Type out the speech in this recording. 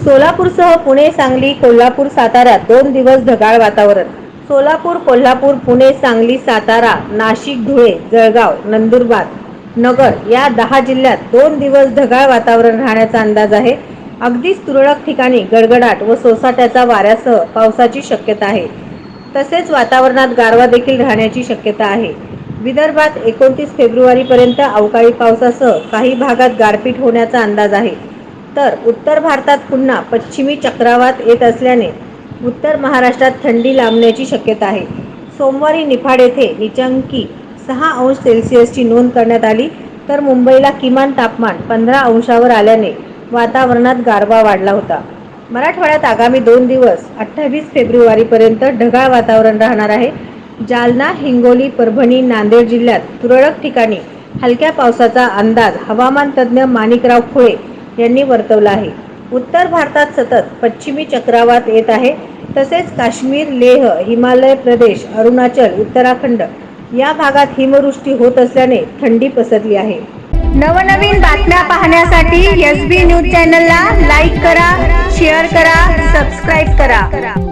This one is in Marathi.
सोलापूरसह पुणे, सांगली, कोल्हापूर, सातारा 2 दिवस ढगाळ वातावरण. सोलापूर, कोल्हापूर, पुणे, सांगली, सातारा, नाशिक, धुळे, जळगाव, नंदुरबार, नगर या 10 जिल्ह्यात 2 दिवस ढगाळ वातावरण राहण्याचा अंदाज आहे. अगदीच तुरळक ठिकाणी गडगडाट व सोसाट्याचा वाऱ्यासह पावसाची शक्यता आहे. तसेच वातावरणात गारवा देखील राहण्याची शक्यता आहे. विदर्भात 29 फेब्रुवारीपर्यंत अवकाळी पावसासह काही भागात गारपीट होण्याचा अंदाज आहे. तर उत्तर भारतात पुन्हा पश्चिमी चक्रवात येत असल्याने उत्तर महाराष्ट्रात थंडी लांबण्याची शक्यता आहे. सोमवारी निफाड येथे नीचांकी 6 अंश सेल्सिअसची नोंद करण्यात आली, तर मुंबईला किमान तापमान 15 अंशावर आल्याने वातावरणात गारवा वाढला होता. मराठवाड्यात आगामी 2 दिवस 28 फेब्रुवारीपर्यंत ढगाळ वातावरण राहणार आहे. जालना, हिंगोली, परभणी, नांदेड जिल्ह्यात तुरळक ठिकाणी हलक्या पावसाचा अंदाज हवामान तज्ज्ञ माणिकराव खुळे यांनी वर्तवला आहे. उत्तर भारतात सतत पश्चिमी चक्रवात येत आहे. तसेच काश्मीर, लेह, हिमाचल प्रदेश, अरुणाचल, उत्तराखंड या भागात हिमवृष्टी होत असल्याने थंडी पसरली आहे. नवनवीन बातम्या पाहण्यासाठी SB न्यूज चॅनलला लाईक करा, शेअर करा, सबस्क्राईब करा.